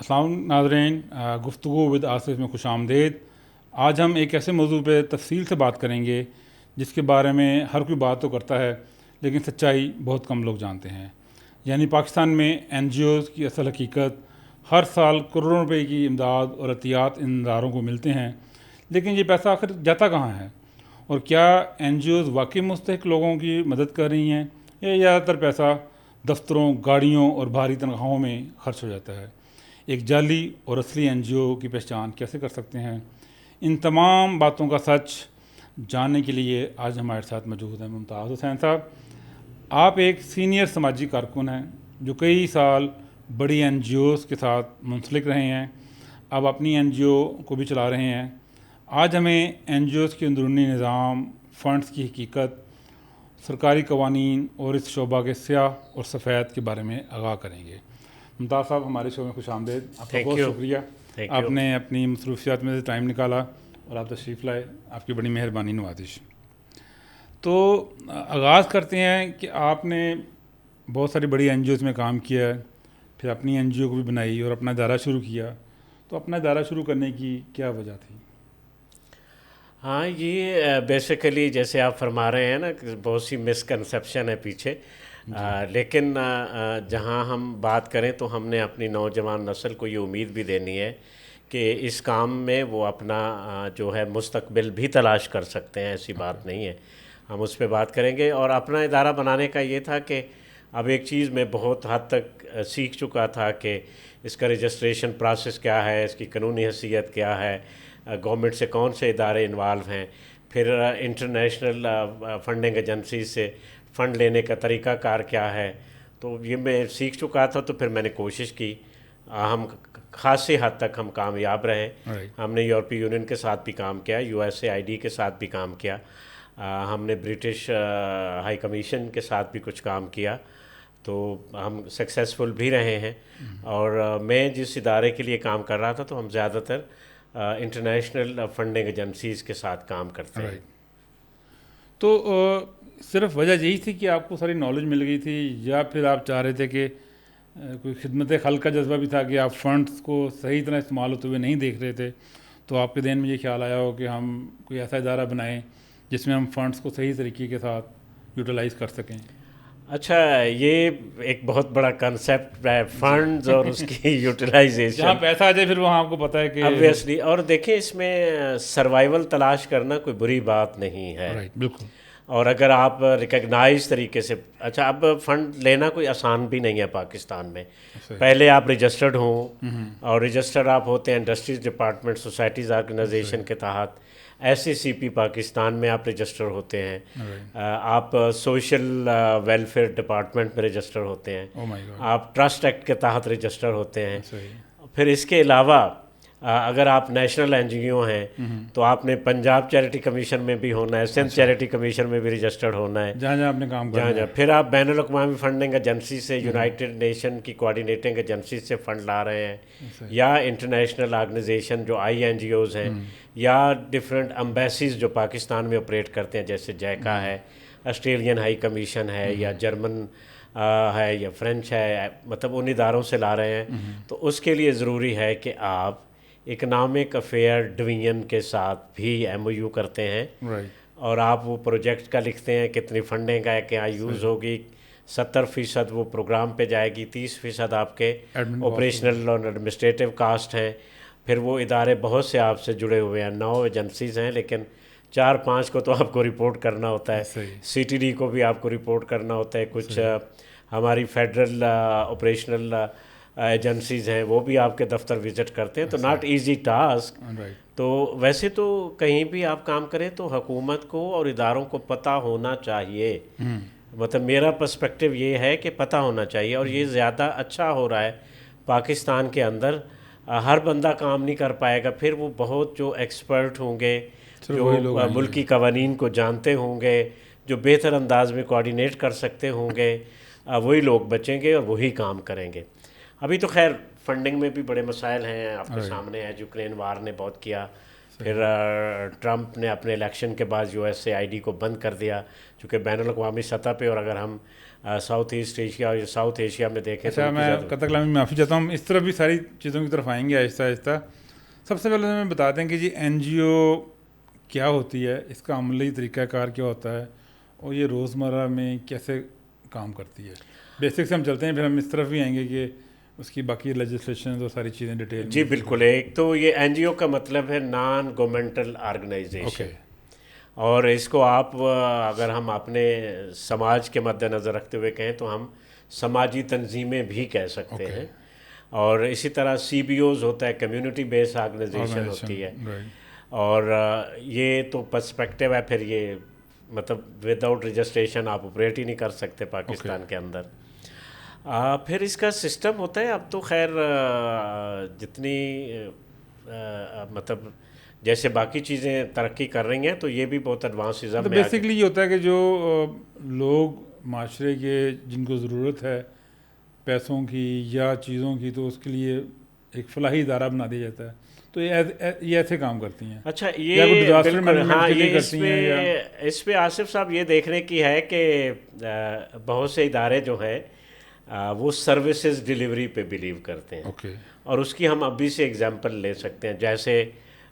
السلام ناظرین، گفتگو ود آصف میں خوش آمدید۔ آج ہم ایک ایسے موضوع پہ تفصیل سے بات کریں گے جس کے بارے میں ہر کوئی بات تو کرتا ہے لیکن سچائی بہت کم لوگ جانتے ہیں، یعنی پاکستان میں این جی اوز کی اصل حقیقت۔ ہر سال کروڑوں روپے کی امداد اور عطیات ان اداروں کو ملتے ہیں، لیکن یہ پیسہ آخر جاتا کہاں ہے؟ اور کیا این جی اوز واقعی مستحق لوگوں کی مدد کر رہی ہیں یا زیادہ تر پیسہ دفتروں، گاڑیوں اور بھاری تنخواہوں میں خرچ ہو جاتا ہے؟ ایک جعلی اور اصلی این جی او کی پہچان کیسے کر سکتے ہیں؟ ان تمام باتوں کا سچ جاننے کے لیے آج ہمارے ساتھ موجود ہیں ممتاز حسین صاحب۔ آپ ایک سینئر سماجی کارکن ہیں جو کئی سال بڑی این جی اوز کے ساتھ منسلک رہے ہیں، اب اپنی این جی او کو بھی چلا رہے ہیں۔ آج ہمیں این جی اوز کے اندرونی نظام، فنڈز کی حقیقت، سرکاری قوانین اور اس شعبہ کے سیاہ اور سفید کے بارے میں آگاہ کریں گے۔ ممتاز صاحب، ہمارے شو میں خوش آمدید۔ آپ کا بہت شکریہ، آپ نے اپنی مصروفیات میں سے ٹائم نکالا اور آپ تشریف لائے، آپ کی بڑی مہربانی نوازش۔ تو آغاز کرتے ہیں کہ آپ نے بہت ساری بڑی این جی اوز میں کام کیا ہے، پھر اپنی این جی او کو بھی بنائی اور اپنا ادارہ شروع کیا، تو اپنا ادارہ شروع کرنے کی کیا وجہ تھی؟ ہاں، یہ بیسیکلی جیسے آپ فرما رہے ہیں نا کہ بہت سی مسکنسیپشن ہے پیچھے، لیکن جہاں ہم بات کریں تو ہم نے اپنی نوجوان نسل کو یہ امید بھی دینی ہے کہ اس کام میں وہ اپنا جو ہے مستقبل بھی تلاش کر سکتے ہیں، ایسی بات نہیں ہے، ہم اس پہ بات کریں گے۔ اور اپنا ادارہ بنانے کا یہ تھا کہ اب ایک چیز میں بہت حد تک سیکھ چکا تھا کہ اس کا رجسٹریشن پروسیس کیا ہے، اس کی قانونی حیثیت کیا ہے، گورنمنٹ سے کون سے ادارے انوالو ہیں، پھر انٹرنیشنل فنڈنگ ایجنسی سے فنڈ لینے کا طریقہ کار کیا ہے، تو یہ میں سیکھ چکا تھا۔ تو پھر میں نے کوشش کی، ہم خاصی حد تک ہم کامیاب رہے۔ ہم نے یورپی یونین کے ساتھ بھی کام کیا، U S A I D کے ساتھ بھی کام کیا، ہم نے برٹش ہائی کمیشن کے ساتھ بھی کچھ کام کیا، تو ہم سکسیزفل بھی رہے ہیں۔ اور میں جس ادارے کے لیے کام کر رہا تھا تو ہم زیادہ تر انٹرنیشنل فنڈنگ ایجنسیز کے ساتھ کام کرتے ہیں۔ تو صرف وجہ یہی تھی کہ آپ کو ساری نالج مل گئی تھی، یا پھر آپ چاہ رہے تھے کہ کوئی خدمت خلق کا جذبہ بھی تھا کہ آپ فنڈز کو صحیح طرح استعمال ہوتے ہوئے نہیں دیکھ رہے تھے، تو آپ کے ذہن میں یہ خیال آیا ہو کہ ہم کوئی ایسا ادارہ بنائیں جس میں ہم فنڈز کو صحیح طریقے کے ساتھ یوٹیلائز کر سکیں؟ اچھا، یہ ایک بہت بڑا کنسیپٹ ہے، فنڈز اور اس کی یوٹیلائزیشن۔ جہاں پیسہ آ جائے پھر وہاں آپ کو پتہ ہے کہ obviously، اور دیکھیں اس میں سروائیول تلاش کرنا کوئی بری بات نہیں ہے، بالکل، اور اگر آپ ریکگنائز طریقے سے، اچھا اب فنڈ لینا کوئی آسان بھی نہیں ہے پاکستان میں۔ پہلے آپ رجسٹرڈ ہوں، اور رجسٹرڈ آپ ہوتے ہیں انڈسٹریز ڈپارٹمنٹ سوسائٹیز آرگنائزیشن کے تحت، ایس سی سی پی پاکستان میں آپ رجسٹر ہوتے ہیں، آپ سوشل ویلفیئر ڈپارٹمنٹ میں رجسٹر ہوتے ہیں، آپ ٹرسٹ ایکٹ کے تحت رجسٹر ہوتے ہیں۔ پھر اس کے علاوہ اگر آپ نیشنل این جی او ہیں تو آپ نے پنجاب چیریٹی کمیشن میں بھی ہونا ہے، سندھ چیریٹی کمیشن میں بھی رجسٹرڈ ہونا ہے، جہاں آپ نے کام کرنا ہے۔ پھر آپ بین الاقوامی فنڈنگ ایجنسی سے، یونائٹڈ نیشن کی کوآرڈینیٹنگ ایجنسی سے فنڈ لا رہے ہیں، یا انٹرنیشنل آرگنائزیشن جو آئی این جی اوز ہیں، یا ڈفرینٹ امبیسیز جو پاکستان میں آپریٹ کرتے ہیں، جیسے جیکا ہے، آسٹریلین ہائی کمیشن ہے، یا جرمن ہے، یا فرینچ ہے، مطلب ان اداروں سے لا رہے ہیں۔ تو اس کے لیے ضروری ہے کہ آپ اکنامک افیئر ڈویژن کے ساتھ بھی ایم او یو کرتے ہیں، اور آپ وہ پروجیکٹ کا لکھتے ہیں کتنی فنڈنگ ہے، کیا یوز ہوگی، 70% وہ پروگرام پہ جائے گی، 30% آپ کے آپریشنل اور ایڈمنسٹریٹو کاسٹ ہیں۔ پھر وہ ادارے بہت سے آپ سے جڑے ہوئے ہیں، 9 ایجنسیز ہیں، لیکن 4-5 کو تو آپ کو رپورٹ کرنا ہوتا ہے، سی ٹی ڈی کو بھی آپ کو رپورٹ کرنا ہوتا ہے، کچھ ہماری فیڈرل آپریشنل ایجنسیز ہیں وہ بھی آپ کے دفتر وزٹ کرتے ہیں، تو ناٹ ایزی ٹاسک۔ تو ویسے تو کہیں بھی آپ کام کریں تو حکومت کو اور اداروں کو پتہ ہونا چاہیے، مطلب میرا پرسپیکٹیو یہ ہے کہ پتہ ہونا چاہیے، اور یہ زیادہ اچھا ہو رہا ہے پاکستان کے اندر۔ ہر بندہ کام نہیں کر پائے گا، پھر وہ بہت جو ایکسپرٹ ہوں گے، جو ملکی قوانین کو جانتے ہوں گے، جو بہتر انداز میں کوآرڈینیٹ کر سکتے ہوں گے، وہی لوگ بچیں گے اور وہی کام کریں گے۔ ابھی تو خیر فنڈنگ میں بھی بڑے مسائل ہیں، آپ کے سامنے ہے، یوکرین وار نے بہت کیا، پھر ٹرمپ نے اپنے الیکشن کے بعد USAID کو بند کر دیا چونکہ بین الاقوامی سطح پہ، اور اگر ہم ساؤتھ ایسٹ ایشیا اور ساؤتھ ایشیا میں دیکھیں تو میں قطع کلامی معافی چاہتا ہوں، اس طرف بھی ساری چیزوں کی طرف آئیں گے آہستہ آہستہ. سب سے پہلے ہمیں بتا دیں کہ جی NGO کیا ہوتی ہے، اس کا عملی طریقہ کار کیا ہوتا ہے، اور یہ روزمرہ میں کیسے کام کرتی ہے. بیسک سے ہم چلتے ہیں، پھر ہم اس طرف بھی آئیں گے کہ اس کی باقی لیجسلیشن اور ساری چیزیں ڈیٹیل. جی بالکل. ایک تو یہ NGO کا مطلب ہے نان گورنمنٹل آرگنائزیشن، اور اس کو آپ اگر ہم اپنے سماج کے مد نظر رکھتے ہوئے کہیں تو ہم سماجی تنظیمیں بھی کہہ سکتے ہیں. اور اسی طرح CBOs ہوتا ہے، کمیونٹی بیس آرگنائزیشن ہوتی ہے. اور یہ تو پرسپیکٹیو ہے، پھر یہ مطلب وداؤٹ رجسٹریشن آپ آپریٹ ہی نہیں کر سکتے پاکستان کے اندر. پھر اس کا سسٹم ہوتا ہے، اب تو خیر جتنی مطلب جیسے باقی چیزیں ترقی کر رہی ہیں تو یہ بھی بہت ایڈوانسزم میں. بیسکلی یہ ہوتا ہے کہ جو لوگ معاشرے کے جن کو ضرورت ہے پیسوں کی یا چیزوں کی، تو اس کے لیے ایک فلاحی ادارہ بنا دیا جاتا ہے، تو یہ ایسے کام کرتی ہیں. اچھا، یہ بالکل ہاں، یہ اس پہ آصف صاحب یہ دیکھنے کی ہے کہ بہت سے ادارے جو ہیں وہ سروسز ڈیلیوری پہ بلیو کرتے ہیں. اور اس کی ہم ابھی سے اگزامپل لے سکتے ہیں. جیسے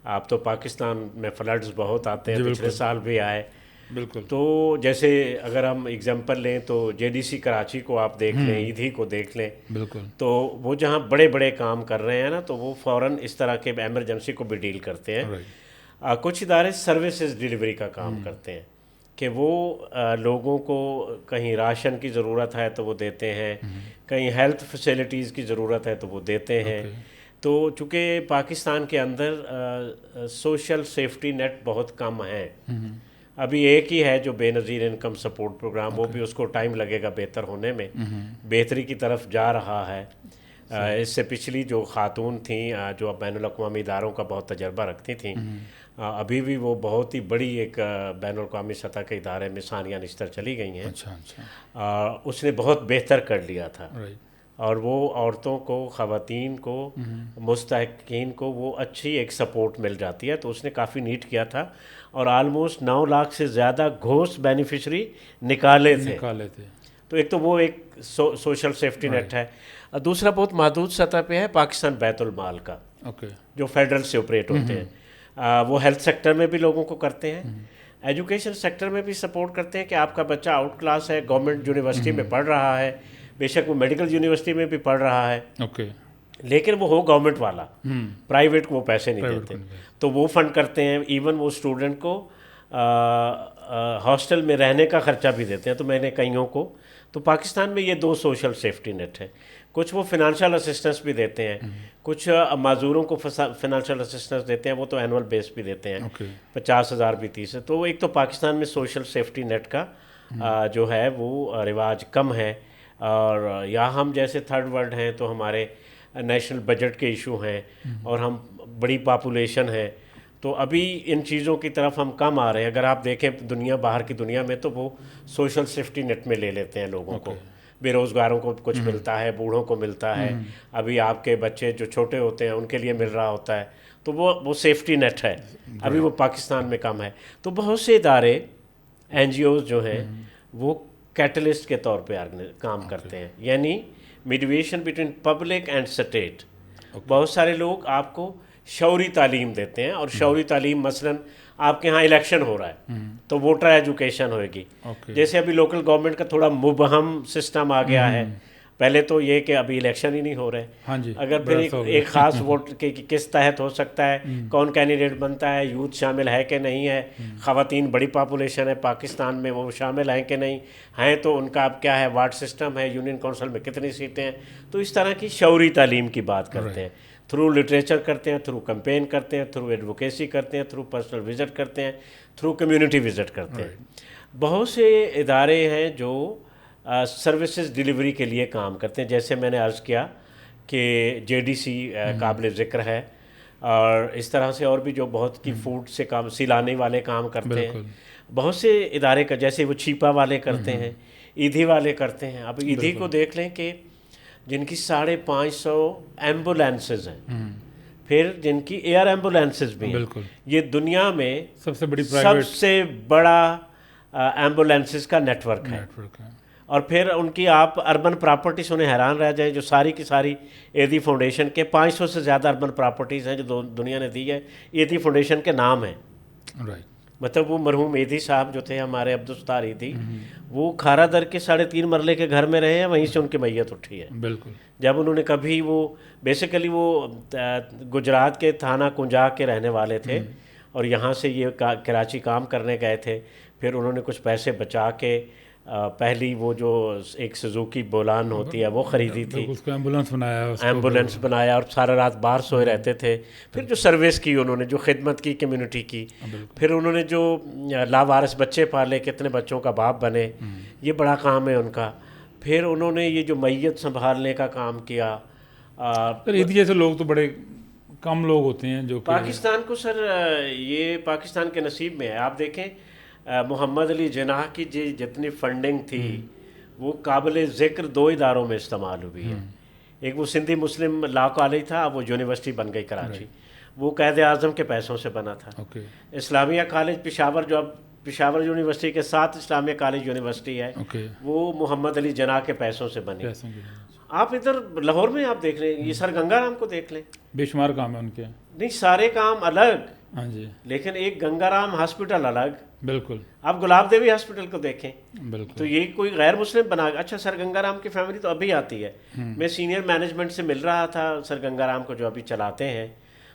آپ تو پاکستان میں فلڈز بہت آتے ہیں، پچھلے سال بھی آئے. بالکل. تو جیسے اگر ہم اگزامپل لیں تو JDC کراچی کو آپ دیکھ لیں، ایدھی کو دیکھ لیں. بالکل. تو وہ جہاں بڑے بڑے کام کر رہے ہیں نا، تو وہ فوراً اس طرح کے ایمرجنسی کو بھی ڈیل کرتے ہیں. کچھ ادارے سروسز ڈیلیوری کا کام کرتے ہیں کہ وہ لوگوں کو کہیں راشن کی ضرورت ہے تو وہ دیتے ہیں، کہیں ہیلتھ فیسلٹیز کی ضرورت ہے تو وہ دیتے ہیں. تو چونکہ پاکستان کے اندر سوشل سیفٹی نیٹ بہت کم ہیں. ابھی ایک ہی ہے جو بے نظیر انکم سپورٹ پروگرام، وہ بھی اس کو ٹائم لگے گا بہتر ہونے میں، بہتری کی طرف جا رہا ہے. اس سے پچھلی جو خاتون تھیں جو بین الاقوامی اداروں کا بہت تجربہ رکھتی تھیں، ابھی بھی وہ بہت ہی بڑی ایک بین الاقوامی سطح کے ادارے میں ثانیہ نشتر چلی گئی ہیں. اس نے بہت بہتر کر لیا تھا، اور وہ عورتوں کو، خواتین کو، مستحقین کو وہ اچھی ایک سپورٹ مل جاتی ہے. تو اس نے کافی نیٹ کیا تھا، اور آلموسٹ 9 لاکھ سے زیادہ گھوس بینیفیشری نکالے تھے. تو ایک تو وہ ایک سوشل سیفٹی نیٹ ہے. دوسرا بہت محدود سطح پہ ہے پاکستان بیت المال کا، جو فیڈرل سے آپریٹ ہوتے ہیں. وہ ہیلتھ سیکٹر میں بھی لوگوں کو کرتے ہیں، ایجوکیشن سیکٹر میں بھی سپورٹ کرتے ہیں کہ آپ کا بچہ آؤٹ کلاس ہے، گورنمنٹ یونیورسٹی میں پڑھ رہا ہے، بے شک وہ میڈیکل یونیورسٹی میں بھی پڑھ رہا ہے، لیکن وہ ہو گورنمنٹ والا، پرائیویٹ کو وہ پیسے نہیں دیتے. تو وہ فنڈ کرتے ہیں. ایون وہ اسٹوڈنٹ کو ہاسٹل میں رہنے کا خرچہ بھی دیتے ہیں. تو میں نے کئیوں کو، تو پاکستان میں یہ 2 سوشل سیفٹی نیٹ ہے. کچھ وہ فنانشل اسسٹنس بھی دیتے ہیں، کچھ معذوروں کو فنانشل اسسٹنس دیتے ہیں، وہ تو اینول بیس بھی دیتے ہیں، 50,000 بھی 30. تو ایک تو پاکستان میں سوشل سیفٹی نیٹ کا جو ہے وہ رواج کم ہے. اور یا ہم جیسے تھرڈ ورلڈ ہیں تو ہمارے نیشنل بجٹ کے ایشو ہیں، اور ہم بڑی پاپولیشن ہے، تو ابھی ان چیزوں کی طرف ہم کم آ رہے ہیں. اگر آپ دیکھیں دنیا، باہر کی دنیا میں، تو وہ سوشل سیفٹی نیٹ میں لے لیتے ہیں لوگوں کو. بے روزگاروں کو کچھ ملتا ہے، بوڑھوں کو ملتا ہے، ابھی آپ کے بچے جو چھوٹے ہوتے ہیں ان کے لیے مل رہا ہوتا ہے. تو وہ سیفٹی نیٹ ہے. ابھی وہ پاکستان میں کم ہے. تو بہت سے ادارے NGOs جو ہیں وہ کیٹلسٹ کے طور پہ کام کرتے ہیں، یعنی میڈیویشن بٹوین پبلک اینڈ اسٹیٹ. بہت سارے لوگ آپ کو شعوری تعلیم دیتے ہیں، اور شعوری تعلیم مثلاً آپ کے ہاں الیکشن ہو رہا ہے تو ووٹر ایجوکیشن ہوئے گی. جیسے ابھی لوکل گورنمنٹ کا تھوڑا مبہم سسٹم آ گیا ہے. پہلے تو یہ کہ ابھی الیکشن ہی نہیں ہو رہے، اگر پھر ایک خاص ووٹ کس تحت ہو سکتا ہے، کون کینڈیڈیٹ بنتا ہے، یوتھ شامل ہے کہ نہیں ہے، خواتین بڑی پاپولیشن ہے پاکستان میں، وہ شامل ہیں کہ نہیں ہیں، تو ان کا اب کیا ہے، وارڈ سسٹم ہے، یونین کونسل میں کتنی سیٹیں ہیں. تو اس طرح کی شعوری تعلیم کی بات کرتے ہیں. تھرو لٹریچر کرتے ہیں، تھرو کمپین کرتے ہیں، تھرو ایڈوکیسی کرتے ہیں، تھرو پرسنل وزٹ کرتے ہیں، تھرو کمیونٹی وزٹ کرتے ہیں. بہت سے ادارے ہیں جو سروسز ڈیلیوری کے لیے کام کرتے ہیں. جیسے میں نے عرض کیا کہ JDC قابل ذکر ہے، اور اس طرح سے اور بھی جو بہت کی فوڈ سے کام، سیلانی والے کام کرتے ہیں. بہت سے ادارے کا، جیسے وہ چھیپا والے کرتے ہیں، ایدھی والے کرتے ہیں. اب ایدھی کو دیکھ لیں کہ جن کی 550 ایمبولینسز ہیں، پھر جن کی ایئر ایمبولینسز بھی ہیں. بالکل یہ دنیا میں سب سے بڑی سب پرائیویٹ سے بڑا ایمبولینسز کا نیٹ ورک ہے. نیٹ ورک ہے. اور پھر ان کی آپ اربن پراپرٹیز انہیں حیران رہ جائیں جو ساری کی ساری ایدھی فاؤنڈیشن کے 500 سے زیادہ اربن پراپرٹیز ہیں جو دنیا نے دی ہے، ایدھی فاؤنڈیشن کے نام ہیں. رائٹ. مطلب وہ مرحوم ایدھی صاحب جو تھے ہمارے عبدالستار ایدھی، وہ کھارا در کے 3.5 مرلے کے گھر میں رہے ہیں، وہیں سے ان کی میت اٹھی ہے. بالکل. جب انہوں نے کبھی وہ بیسیکلی وہ گجرات کے تھانہ کنجا کے رہنے والے تھے اور یہاں سے یہ کراچی کام کرنے گئے تھے. پھر انہوں نے کچھ پیسے بچا کے پہلی وہ جو ایک سزوکی بولان ہوتی ہے وہ خریدی تھی، اس کو ایمبولینس بنایا، ایمبولینس بنایا اور سارا رات باہر سوئے رہتے تھے. پھر جو سروس کی انہوں نے، جو خدمت کی کمیونٹی کی، پھر انہوں نے جو لاوارث بچے پالے، کتنے بچوں کا باپ بنے، یہ بڑا کام ہے ان کا. پھر انہوں نے یہ جو میت سنبھالنے کا کام کیا. ایدھی جیسے لوگ تو بڑے کم لوگ ہوتے ہیں جو پاکستان کو سر یہ پاکستان کے نصیب میں ہے. آپ دیکھیں محمد علی جناح کی جتنی فنڈنگ تھی وہ قابل ذکر 2 اداروں میں استعمال ہوئی ہے. ایک وہ سندھی مسلم لا کالج تھا، اب وہ یونیورسٹی بن گئی کراچی، وہ قائد اعظم کے پیسوں سے بنا تھا. اسلامیہ کالج پشاور جو اب پشاور یونیورسٹی کے ساتھ اسلامیہ کالج یونیورسٹی ہے، وہ محمد علی جناح کے پیسوں سے بنی. آپ ادھر لاہور میں آپ دیکھ لیں، یہ سر گنگا رام کو دیکھ لیں، بے شمار کام ہے ان کے. نہیں سارے کام الگ، ہاں جی، لیکن ایک گنگا رام ہاسپٹل الگ. بالکل. آپ گلاب دیوی ہاسپٹل کو دیکھیں، بالکل. تو یہ کوئی غیر مسلم بنا. اچھا سر گنگا رام کی فیملی تو ابھی آتی ہے، میں سینئر مینجمنٹ سے مل رہا تھا سر گنگا رام کو جو ابھی چلاتے ہیں،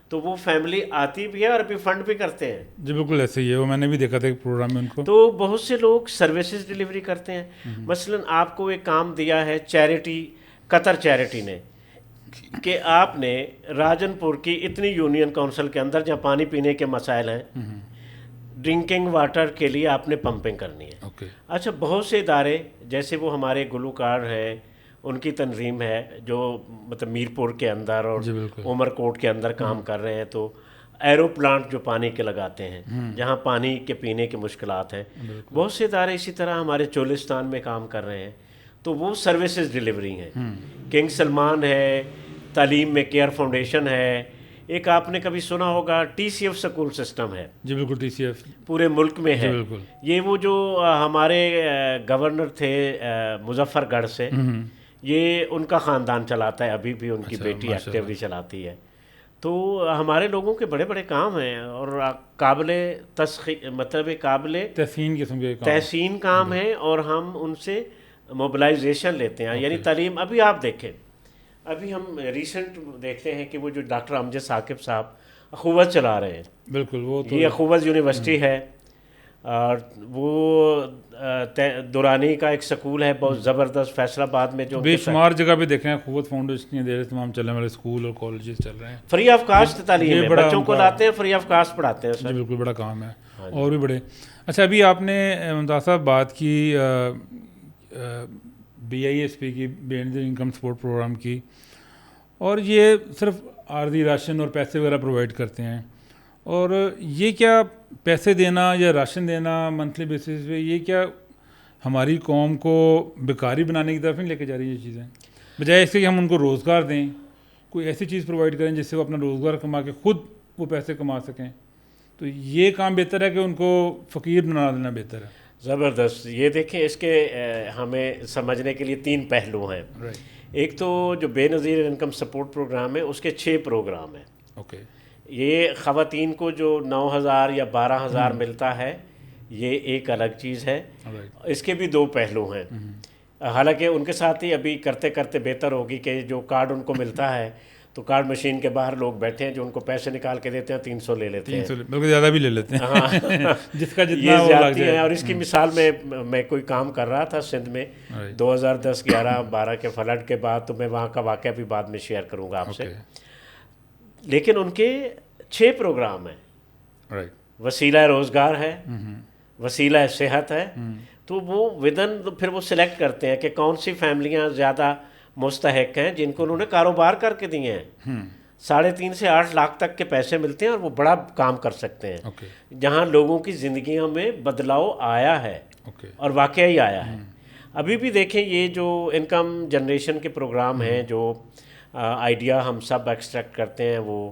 تو وہ فیملی آتی بھی ہے اور ابھی فنڈ بھی کرتے ہیں. جی بالکل ایسے ہی ہے، وہ میں نے بھی دیکھا تھا ایک پروگرام میں ان کو. تو بہت سے لوگ سروسز ڈیلیوری کرتے ہیں. مثلا آپ کو ایک کام دیا ہے چیریٹی، قطر چیریٹی نے، کہ آپ نے راجن پور کی اتنی یونین کونسل کے اندر جہاں پانی پینے کے مسائل ہیں، ڈرنکنگ واٹر کے لیے آپ نے پمپنگ کرنی ہے. اچھا بہت سے ادارے جیسے وہ ہمارے گلوکار ہیں، ان کی تنظیم ہے جو مطلب میرپور کے اندر اور عمر کوٹ کے اندر کام کر رہے ہیں، تو ایرو پلانٹ جو پانی کے لگاتے ہیں جہاں پانی کے پینے کی مشکلات ہیں. بہت سے ادارے اسی طرح ہمارے چولستان میں کام کر رہے ہیں، تو وہ سروسز ڈیلیوری ہیں. کنگ سلمان ہے، تعلیم میں کیئر فاؤنڈیشن ہے. ایک آپ نے کبھی سنا ہوگا T C F school system ہے. جی بالکل، ٹی سی ایف پورے ملک میں ہے. یہ وہ جو ہمارے گورنر تھے مظفر گڑھ سے، یہ ان کا خاندان چلاتا ہے، ابھی بھی ان کی بیٹی ایکٹیولی چلاتی ہے. تو ہمارے لوگوں کے بڑے بڑے کام ہیں اور قابل مطلب قابل تحسین قسم کے تحسین کام ہیں، اور ہم ان سے موبلائزیشن لیتے ہیں. یعنی تعلیم ابھی آپ دیکھیں، ابھی ہم ریسنٹ دیکھتے ہیں کہ وہ جو ڈاکٹر امجد ثاقب صاحب اخوت چلا رہے ہیں. بالکل، وہ یہ اخوت یونیورسٹی ہے، اور وہ دورانی کا ایک سکول ہے بہت زبردست فیصل آباد میں، جو بے شمار جگہ پہ دیکھیں اخوت فاؤنڈیشن دیر تمام چلنے والے اسکول اور کالجز چل رہے ہیں. فری آف کاسٹ تعلیم ہے، بچوں کو لاتے ہیں فری آف کاسٹ پڑھاتے ہیں. جی بالکل، بڑا کام ہے اور بھی بڑے. اچھا ابھی آپ نے ممتاز صاحب بات کی بی آئی ایس پی کی، بینظیر انکم سپورٹ پروگرام کی، اور یہ صرف عارضی راشن اور پیسے وغیرہ پرووائڈ کرتے ہیں. اور یہ کیا پیسے دینا یا راشن دینا منتھلی بیسس پہ، یہ کیا ہماری قوم کو بیکاری بنانے کی طرف نہیں لے کے جا رہی یہ چیزیں؟ بجائے اس کے کہ ہم ان کو روزگار دیں، کوئی ایسی چیز پرووائڈ کریں جس سے وہ اپنا روزگار کما کے خود وہ پیسے کما سکیں. تو یہ کام بہتر ہے کہ ان کو فقیر بنا دینا بہتر ہے؟ زبردست. یہ دیکھیں اس کے ہمیں سمجھنے کے لیے 3 پہلو ہیں. ایک تو جو بے نظیر انکم سپورٹ پروگرام ہے، اس کے 6 پروگرام ہیں. اوکے. یہ خواتین کو جو 9,000 یا 12,000 ملتا ہے، یہ ایک الگ چیز ہے. اس کے بھی 2 پہلو ہیں. حالانکہ ان کے ساتھ ہی ابھی کرتے کرتے بہتر ہوگی کہ جو کارڈ ان کو ملتا ہے، تو کارڈ مشین کے باہر لوگ بیٹھے ہیں جو ان کو پیسے نکال کے دیتے ہیں، 300 لے لیتے ہیں، بلکہ زیادہ بھی لے لیتے ہیں. ہاں جس کا جتنا یہ وہ لگ زیادتی جائے. ہے. اور اس کی مثال میں کوئی کام کر رہا تھا سندھ میں 2010 11 12 کے فلڈ کے بعد، تو میں وہاں کا واقعہ بھی بعد میں شیئر کروں گا آپ سے. لیکن ان کے 6 پروگرام ہیں. وسیلہ روزگار ہے، وسیلہ صحت ہے. تو وہ ودن پھر وہ سلیکٹ کرتے ہیں کہ کون سی فیملیاں زیادہ مستحق ہیں جن کو انہوں نے کاروبار کر کے دیے ہیں. 3.5 سے 8 لاکھ تک کے پیسے ملتے ہیں اور وہ بڑا کام کر سکتے ہیں. جہاں لوگوں کی زندگیوں میں بدلاؤ آیا ہے اور واقعی آیا ہے. ابھی بھی دیکھیں یہ جو انکم جنریشن کے پروگرام ہیں، جو آئیڈیا ہم سب ایکسٹریکٹ کرتے ہیں، وہ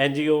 NGO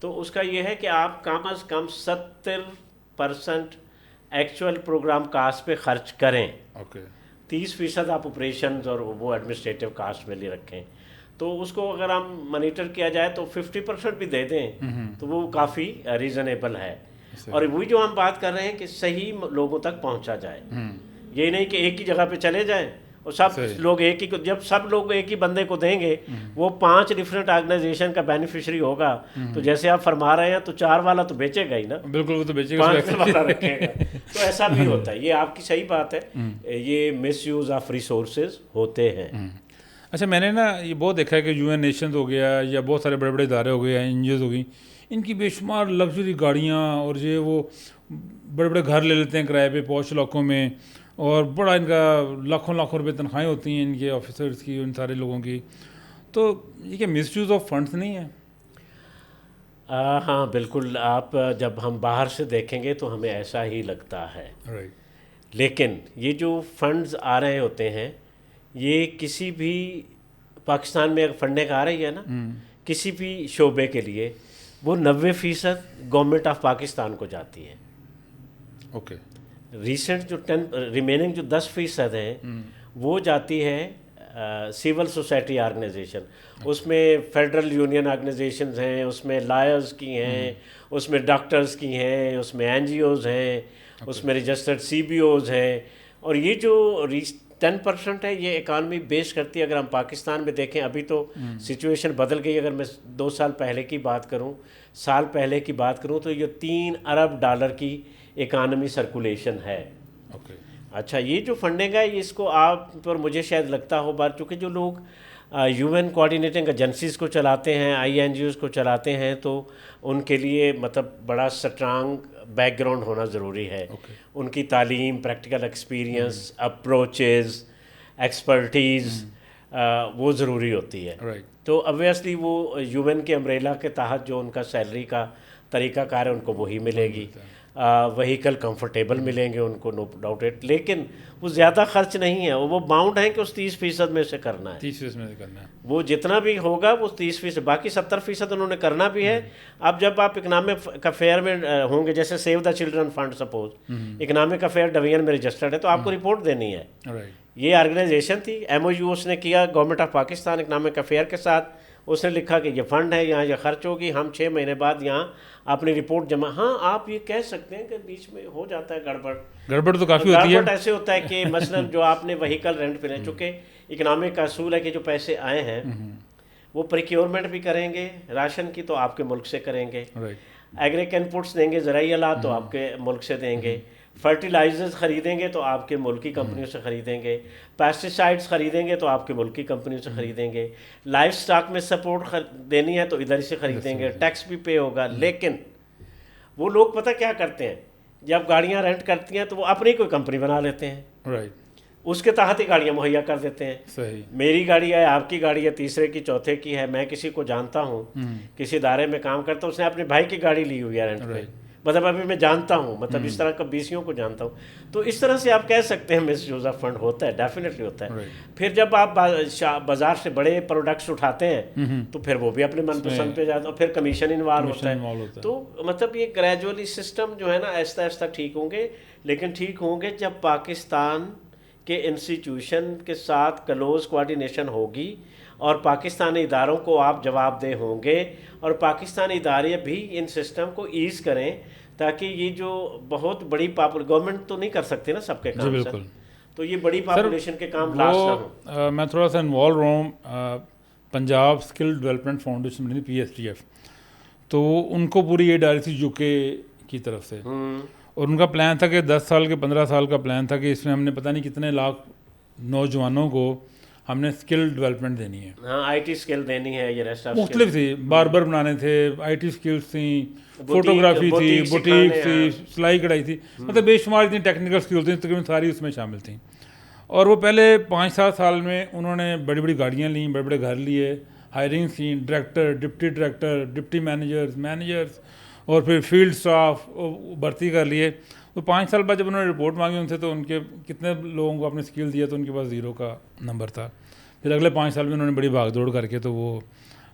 تو اس کا یہ ہے کہ آپ کم از کم 70% ایکچوئل پروگرام کاسٹ پہ خرچ کریں. اوکے. 30% آپ آپریشنز اور وہ ایڈمنسٹریٹو کاسٹ میں لے رکھیں. تو اس کو اگر ہم مانیٹر کیا جائے تو 50% بھی دے دیں تو وہ کافی ریزنیبل ہے. اور وہی جو ہم بات کر رہے ہیں کہ صحیح لوگوں تک پہنچا جائے. یہ نہیں کہ ایک ہی جگہ پہ چلے جائیں اور سب لوگ ایک ہی, جب سب لوگ ایک ہی بندے کو دیں گے وہ 5 ڈفرینٹ آرگنائزیشن کا بینیفیشری ہوگا. تو جیسے آپ فرما رہے ہیں تو 4 والا تو بیچے گا ہی نا, بالکل وہ تو بیچے گا, 5 والا رکھے گا. تو ایسا بھی ہوتا ہے. یہ آپ کی صحیح بات ہے, یہ مس یوز آف ریسورسز ہوتے ہیں. اچھا, میں نے نا یہ بہت دیکھا ہے کہ UN نیشنز ہو گیا یا بہت سارے بڑے بڑے ادارے ہو گئے, NGOز ہو گئی, ان کی بے شمار لگژری گاڑیاں اور یہ وہ بڑے بڑے گھر لے لیتے ہیں کرائے پہ پوش علاقوں میں, اور بڑا ان کا لاکھوں لاکھوں روپے تنخواہیں ہوتی ہیں ان کے آفیسرس کی, ان سارے لوگوں کی. تو یہ کہ مس یوز آف فنڈس نہیں ہے؟ ہاں بالکل. آپ جب ہم باہر سے دیکھیں گے تو ہمیں ایسا ہی لگتا ہے. لیکن یہ جو فنڈز آ رہے ہوتے ہیں یہ کسی بھی پاکستان میں اگر فنڈنگ آ رہی ہے نا کسی بھی شعبے کے لیے, وہ 90% گورنمنٹ آف پاکستان کو جاتی ہے. اوکے. ریسنٹ جو ریمیننگ جو 10% ہیں وہ جاتی ہے سول سوسائٹی آرگنائزیشن. اس میں فیڈرل یونین آرگنائزیشنز ہیں, اس میں لائرز کی ہیں, اس میں ڈاکٹرز کی ہیں, اس میں NGOز ہیں, اس میں رجسٹرڈ CBOز ہیں. اور یہ جو 10% ہے یہ اکانومی بیس کرتی ہے. اگر ہم پاکستان میں دیکھیں ابھی تو سچویشن بدل گئی. اگر میں 2 سال پہلے کی بات کروں, سال پہلے کی بات کروں تو یہ $3 ارب کی اکانومی سرکولیشن ہے. اچھا, یہ جو فنڈنگ ہے اس کو آپ پر مجھے شاید لگتا ہو بات, چونکہ جو لوگ UN کوآرڈینیٹنگ ایجنسیز کو چلاتے ہیں, INGOز کو چلاتے ہیں, تو ان کے لیے مطلب بڑا سٹرانگ بیک گراؤنڈ ہونا ضروری ہے. ان کی تعلیم, پریکٹیکل ایکسپیرینس, اپروچز, ایکسپرٹیز وہ ضروری ہوتی ہے. تو obviously وہ UN کے امبریلا کے تحت جو ان کا سیلری کا طریقہ کار ہے ان کو وہی ملے گی. وہیکل کمفرٹیبل ملیں گے ان کو, نو ڈاؤٹ اٹ. لیکن وہ زیادہ خرچ نہیں ہے, وہ باؤنڈ ہیں کہ اس 30% میں سے کرنا ہے. 30% میں سے کرنا ہے. وہ جتنا بھی ہوگا وہ 30%, باقی 70% انہوں نے کرنا بھی ہے. اب جب آپ اکنامک افیئر میں ہوں گے, جیسے save the children fund suppose economic affair division میں رجسٹرڈ ہے, تو آپ کو رپورٹ دینی ہے. یہ آرگنائزیشن تھی, MOU اس نے کیا government of Pakistan economic affair کے ساتھ. اس نے لکھا کہ یہ فنڈ ہے, یہاں یہ خرچ ہوگی, ہم 6 مہینے بعد یہاں اپنی رپورٹ جمع. ہاں آپ یہ کہہ سکتے ہیں کہ بیچ میں ہو جاتا ہے گڑبڑ تو کافی ہوتی ہے. گڑبڑ ایسے ہوتا ہے کہ مثلا جو آپ نے وہیکل رینٹ پہ لیں, چونکہ اکنامک کا اصول ہے کہ جو پیسے آئے ہیں وہ پریکیورمنٹ بھی کریں گے راشن کی تو آپ کے ملک سے کریں گے, ایگریک انپٹس دیں گے, زرعی آلات تو آپ کے ملک سے دیں گے, فرٹیلائزرز خریدیں گے تو آپ کے ملکی کمپنیوں سے خریدیں گے, پیسٹیسائڈس خریدیں گے تو آپ کے ملکی کمپنیوں سے خریدیں گے, لائف سٹاک میں سپورٹ دینی ہے تو ادھر سے خریدیں گے, ٹیکس بھی پے ہوگا. لیکن وہ لوگ پتہ کیا کرتے ہیں, جب گاڑیاں رینٹ کرتی ہیں تو وہ اپنی کوئی کمپنی بنا لیتے ہیں, اس کے تحت ہی گاڑیاں مہیا کر دیتے ہیں. میری گاڑی ہے, آپ کی گاڑی ہے, تیسرے کی, چوتھے کی ہے. میں کسی کو جانتا ہوں, کسی ادارے میں کام کرتا ہوں, اس نے اپنے بھائی کی گاڑی لی ہوئی ہے رینٹ پہ, مطلب ابھی میں جانتا ہوں, مطلب اس طرح کا BCوں کو جانتا ہوں. تو اس طرح سے آپ کہہ سکتے ہیں مس یوز آف فنڈ ہوتا ہے, ڈیفینیٹلی ہوتا ہے. پھر جب آپ بازار سے بڑے پروڈکٹس اٹھاتے ہیں تو پھر وہ بھی اپنے من پسند پہ جاتے ہیں, اور پھر کمیشن انوالو ہوتا ہے. تو مطلب یہ گریجولی سسٹم جو ہے نا آہستہ آہستہ ٹھیک ہوں گے, لیکن ٹھیک ہوں گے جب پاکستان کے انسٹیٹیوشن کے ساتھ کلوز کوآرڈینیشن ہوگی اور پاکستانی اداروں کو آپ جواب دہ ہوں گے, اور پاکستانی ادارے بھی ان سسٹم کو ایز کریں تاکہ یہ جو بہت بڑی گورنمنٹ تو نہیں کر سکتی نا سب کے کام سے, تو یہ بڑی پاپولیشن کے کام لاس نہ ہوں. میں تھوڑا سا انوالو رہا ہوں پنجاب اسکل ڈیولپمنٹ فاؤنڈیشن میں, PSDF, تو ان کو پوری یہ ڈالی تھی UK کی طرف سے, اور ان کا پلان تھا کہ 10 سال کے 15 سال کا پلان تھا کہ اس میں ہم نے پتہ نہیں کتنے لاکھ نوجوانوں کو ہم نے اسکل ڈیولپمنٹ دینی ہے. ہاں IT اسکل دینی ہے, یہ ریسٹ مختلف تھی, باربر بنانے تھے, IT اسکلس تھیں, فوٹوگرافی تھی, بوٹیک تھی, سلائی کڑھائی تھی, مطلب بے شمار اتنی ٹیکنیکل اسکلس تھیں, تقریباً ساری اس میں شامل تھیں. اور وہ پہلے 5-7 سال میں انہوں نے بڑی بڑی گاڑیاں لیں, بڑے بڑے گھر لیے, ہائرنگ کی, ڈائریکٹر, ڈپٹی مینیجرز اور پھر فیلڈ اسٹاف بھرتی کر لیے. تو 5 سال بعد جب انہوں نے رپورٹ مانگی ان سے تو ان کے کتنے لوگوں کو اپنے اسکل دیا تو ان کے پاس 0 کا نمبر تھا. پھر اگلے 5 سال میں انہوں نے بڑی بھاگ دوڑ کر کے تو وہ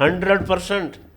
100%।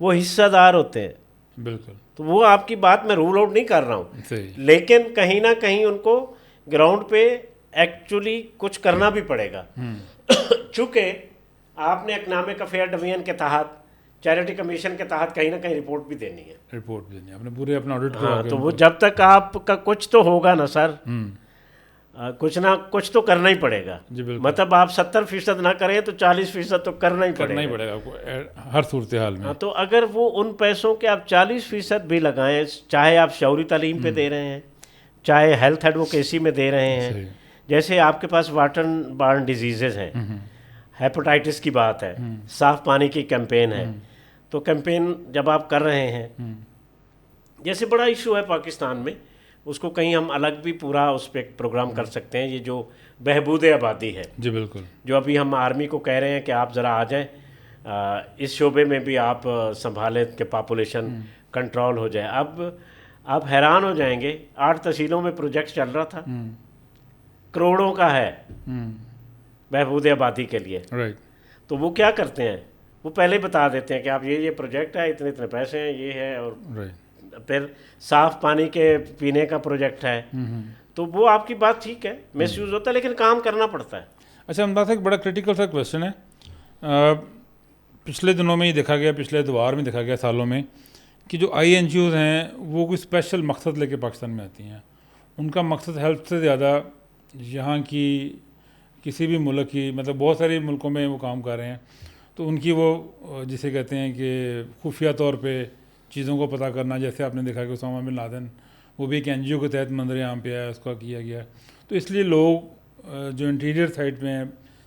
وہ حصہ دار ہوتے ہیں. بالکل. تو وہ آپ کی بات میں رول آؤٹ نہیں کر رہا ہوں, صحیح. لیکن کہیں نہ کہیں ان کو گراؤنڈ پہ ایکچولی کچھ کرنا بھی پڑے گا. چونکہ آپ نے اکنامک افیئر ڈویژن کے تحت, چیریٹی کمیشن کے تحت کہیں نہ کہیں رپورٹ بھی دینی ہے. رپورٹ بھی دینی ہے, آپ نے پورے اپنا آڈٹ ہاں, تو وہ جب تک آپ کا کچھ تو ہوگا نا سر, کچھ نہ کچھ تو کرنا ہی پڑے گا. جی بالکل. مطلب آپ 70% نہ کریں تو 40% تو کرنا ہی پڑے گا آپ کو ہر صورتحال میں. تو اگر وہ ان پیسوں کے آپ 40% بھی لگائیں, چاہے آپ شعوری تعلیم پہ دے رہے ہیں, چاہے ہیلتھ ایڈوکیسی میں دے رہے ہیں, جیسے آپ کے پاس واٹر بارن ڈیزیزز ہیں, ہیپاٹائٹس کی بات ہے, صاف پانی کی کیمپین ہے, تو کیمپین جب آپ کر رہے ہیں, جیسے بڑا ایشو ہے پاکستان میں, اس کو کہیں ہم الگ بھی پورا اس پہ پروگرام کر سکتے ہیں, یہ جو بہبود آبادی ہے. جی بالکل. جو ابھی ہم آرمی کو کہہ رہے ہیں کہ آپ ذرا آ جائیں, اس شعبے میں بھی آپ سنبھالیں کہ پاپولیشن کنٹرول ہو جائے. اب آپ حیران ہو جائیں گے, 8 تحصیلوں میں پروجیکٹ چل رہا تھا, کروڑوں کا ہے بہبود آبادی کے لیے. تو وہ کیا کرتے ہیں, وہ پہلے بتا دیتے ہیں کہ آپ یہ پروجیکٹ ہے, اتنے اتنے پیسے ہیں, یہ ہے, اور پھر صاف پانی کے پینے کا پروجیکٹ ہے. تو وہ آپ کی بات ٹھیک ہے, مس یوز ہوتا ہے, لیکن کام کرنا پڑتا ہے. اچھا, ہم بات ایک بڑا کرٹیکل سا کویشچن ہے. پچھلے دنوں میں ہی دیکھا گیا, پچھلے ادوار میں دیکھا گیا, سالوں میں, کہ جو INGOز ہیں وہ کوئی اسپیشل مقصد لے کے پاکستان میں آتی ہیں. ان کا مقصد ہیلپ سے زیادہ یہاں کی کسی بھی ملک کی, مطلب بہت سارے ملکوں میں وہ کام کر رہے ہیں, تو ان کی وہ جسے کہتے ہیں کہ خفیہ طور پہ چیزوں کو پتہ کرنا. جیسے آپ نے دیکھا کہ اسامہ بن لادن وہ بھی ایک NGO کے تحت منظر عام پہ آیا, اس کا کیا گیا. تو اس لیے لوگ جو انٹیریئر سائڈ میں ہیں,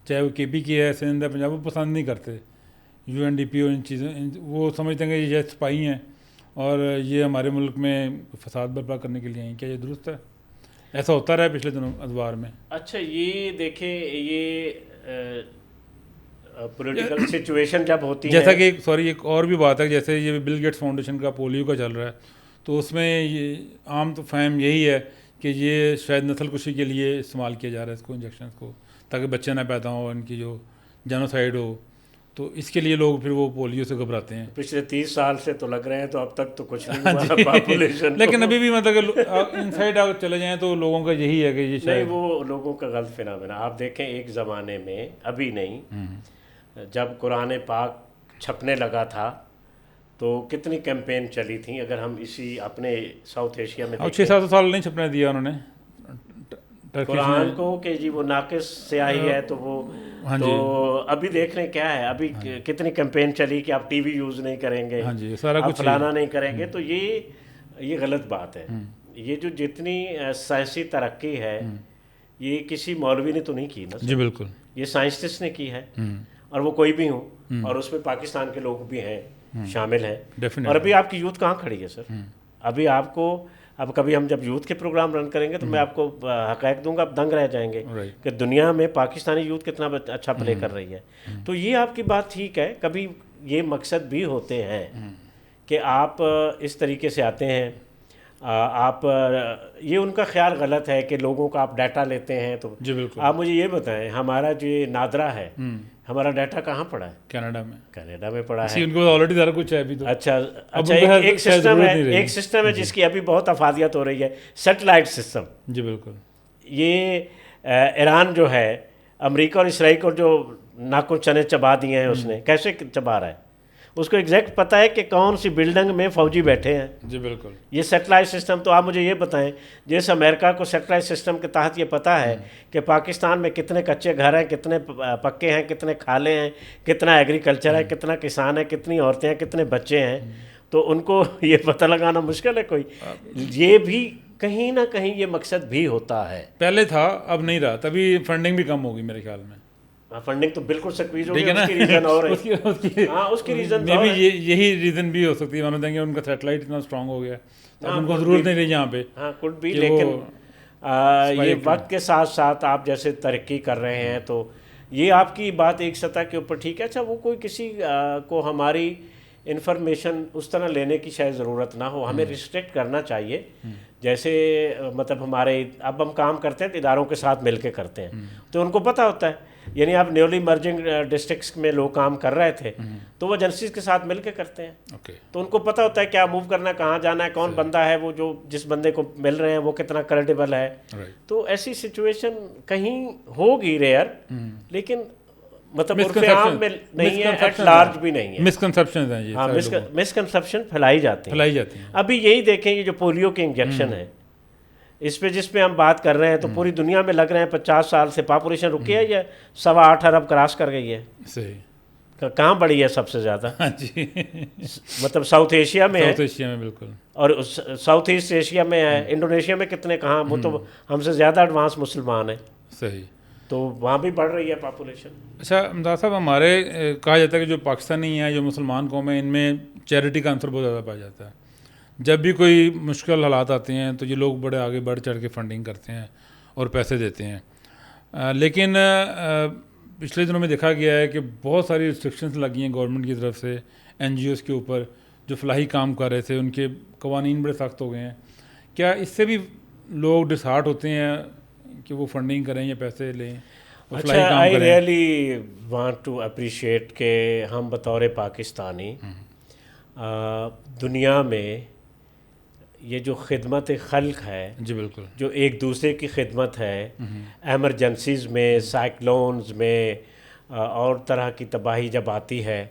چاہے وہ KP کی ہے, سندھ ہے, پنجاب, وہ پسند نہیں کرتے UNDP اور ان چیزیں. وہ سمجھتے ہیں کہ یہ سپاہی ہیں اور یہ ہمارے ملک میں فساد برپا کرنے کے لیے ہیں. کیا یہ درست ہے؟ ایسا ہوتا رہا ہے پچھلے دنوں ادوار میں. اچھا, یہ دیکھیں, یہ پولیٹیکل سچویشن جب ہوتی ہے, جیسا کہ ایک اور بھی بات ہے, جیسے یہ بل گیٹس فاؤنڈیشن کا پولیو کا چل رہا ہے, تو اس میں یہ عام تو فہم یہی ہے کہ یہ شاید نسل کشی کے لیے استعمال کیا جا رہا ہے اس کو, انجیکشنس کو, تاکہ بچے نہ پیدا ہوں, ان کی جو جینوسائڈ ہو. تو اس کے لیے لوگ پھر وہ پولیو سے گھبراتے ہیں. پچھلے 30 سال سے تو لگ رہے ہیں, تو اب تک تو کچھ نہیں ہوا پاپولیشن. لیکن ابھی بھی مطلب ان سائڈ اگر چلے جائیں تو لوگوں کا یہی ہے کہ یہ نہیں, وہ لوگوں کا غلط فنامنا. آپ دیکھیں, ایک زمانے میں, ابھی نہیں, جب قرآن پاک چھپنے لگا تھا تو کتنی کیمپین چلی تھیں. اگر ہم اسی اپنے ساؤتھ ایشیا میں 6-7 سال نہیں چھپنے دیا انہوں نے قرآن کو کہ جی وہ ناقص سیاہی ہے, تو وہ تو ابھی دیکھ رہے ہیں کیا ہے, ابھی کتنی کیمپین چلی کہ آپ TV یوز نہیں کریں گے, آپ فلانا نہیں کریں گے. تو یہ غلط بات ہے. یہ جو جتنی سائنسی ترقی ہے, یہ کسی مولوی نے تو نہیں کی نا. جی بالکل, یہ سائنسٹسٹ نے کی ہے, اور وہ کوئی بھی ہوں, اور اس میں پاکستان کے لوگ بھی ہیں, شامل ہیں. اور ابھی آپ کی یوتھ کہاں کھڑی ہے سر؟ ابھی آپ کو, اب کبھی ہم جب یوتھ کے پروگرام رن کریں گے تو میں آپ کو حقائق دوں گا, آپ دنگ رہ جائیں گے کہ دنیا میں پاکستانی یوتھ کتنا اچھا پلے کر رہی ہے. تو یہ آپ کی بات ٹھیک ہے. کبھی یہ مقصد بھی ہوتے ہیں کہ آپ اس طریقے سے آتے ہیں, آپ یہ ان کا خیال غلط ہے کہ لوگوں کا آپ ڈیٹا لیتے ہیں. تو آپ مجھے یہ بتائیں, ہمارا جو نادرا ہے, ہمارا ڈیٹا کہاں پڑا ہے؟ کینیڈا میں پڑا ہے. ان کو آلریڈی سارا کچھ ہے ابھی تو. اچھا, ایک سسٹم ہے جس کی ابھی بہت افادیت ہو رہی ہے, سیٹلائٹ سسٹم. جی بالکل. یہ ایران جو ہے, امریکہ اور اسرائیل کو جو ناخن چنے چبا دیے ہیں, اس نے کیسے چبا رہا ہے؟ اس کو ایگزیکٹ پتہ ہے کہ کون سی بلڈنگ میں فوجی بیٹھے ہیں. جی بالکل. یہ سیٹلائٹ سسٹم. تو آپ مجھے یہ بتائیں, جیسے امریکہ کو سیٹلائٹ سسٹم کے تحت یہ پتہ ہے کہ پاکستان میں کتنے کچے گھر ہیں, کتنے پکے ہیں, کتنے کھالے ہیں, کتنا ایگریکلچر ہے, کتنا کسان ہے, کتنی عورتیں ہیں, کتنے بچے ہیں, تو ان کو یہ پتہ لگانا مشکل ہے کوئی. یہ بھی کہیں نہ کہیں یہ مقصد بھی ہوتا ہے. پہلے تھا, اب نہیں رہا. تبھی فنڈنگ بھی کم ہوگی میرے خیال میں. فنڈنگ تو بالکل سکویز ہو گئی, اس کی ریزن اور ہے. ہاں, اس کی ریزن میں بھی یہی ریزن بھی ہو سکتی ہے. مانو دیں گے ان کا سیٹلائٹ اتنا اسٹرانگ ہو گیا, ان کو ضرورت نہیں رہی یہاں پہ. ہاں, کڈ بھی. لیکن یہ وقت کے ساتھ ساتھ آپ جیسے ترقی کر رہے ہیں, تو یہ آپ کی بات ایک سطح کے اوپر ٹھیک ہے. اچھا, وہ کوئی کسی کو ہماری انفارمیشن اس طرح لینے کی شاید ضرورت نہ ہو. ہمیں ریسٹرکٹ کرنا چاہیے. جیسے مطلب ہمارے اب ہم کام کرتے ہیں تو اداروں کے ساتھ مل کے کرتے ہیں, تو ان کو پتہ ہوتا ہے. یعنی آپ نیولی مرجنگ ڈسٹرکٹس میں لوگ کام کر رہے تھے تو وہ ایجنسیز کے ساتھ مل کے کرتے ہیں, تو ان کو پتہ ہوتا ہے کیا موو کرنا ہے, کہاں جانا ہے, کون بندہ ہے وہ جو جس بندے کو مل رہے ہیں وہ کتنا کریڈیبل ہے. تو ایسی سچویشن کہیں ہوگی ریئر, لیکن مطلب عرف عام میں نہیں ہے, ایٹ لارج بھی نہیں ہے. مسکنسیپشنز ہیں یہ, ہاں مسکنسیپشن پھیلائی جاتی ہیں. ابھی یہی دیکھیں یہ جو پولیو کے انجیکشن ہے, اس پہ جس پہ ہم بات کر رہے ہیں تو پوری دنیا میں لگ رہے ہیں 50 سال سے پاپولیشن رکی ہے یا 8.25 ارب کراس کر گئی ہے. صحیح. کہاں بڑھی ہے سب سے زیادہ؟ جی مطلب ساؤتھ ایشیا میں ہے. ساؤتھ ایشیا میں بالکل. اور ساؤتھ ایسٹ ایشیا میں ہے. انڈونیشیا میں کتنے کہاں, وہ تو ہم سے زیادہ ایڈوانس مسلمان ہیں. صحیح. تو وہاں بھی بڑھ رہی ہے پاپولیشن. اچھا امداد صاحب, ہمارے کہا جاتا ہے کہ جو پاکستانی ہیں, جو مسلمان قوم ہیں, ان میں چیریٹی کا عنصر بہت زیادہ پایا جاتا ہے. جب بھی کوئی مشکل حالات آتے ہیں تو یہ لوگ بڑے آگے بڑھ چڑھ کے فنڈنگ کرتے ہیں اور پیسے دیتے ہیں. لیکن پچھلے دنوں میں دیکھا گیا ہے کہ بہت ساری ریسٹرکشنز لگی ہیں گورنمنٹ کی طرف سے NGOs کے اوپر جو فلاحی کام کر رہے تھے. ان کے قوانین بڑے سخت ہو گئے ہیں. کیا اس سے بھی لوگ ڈسہارٹ ہوتے ہیں کہ وہ فنڈنگ کریں یا پیسے لیں اور فلاحی کام کریں؟ I really want to appreciate کہ ہم بطور پاکستانی دنیا میں یہ جو خدمت خلق ہے, جی بالکل, جو ایک دوسرے کی خدمت ہے, ایمرجنسیز میں, سائیکلونز میں اور طرح کی تباہی جب آتی ہے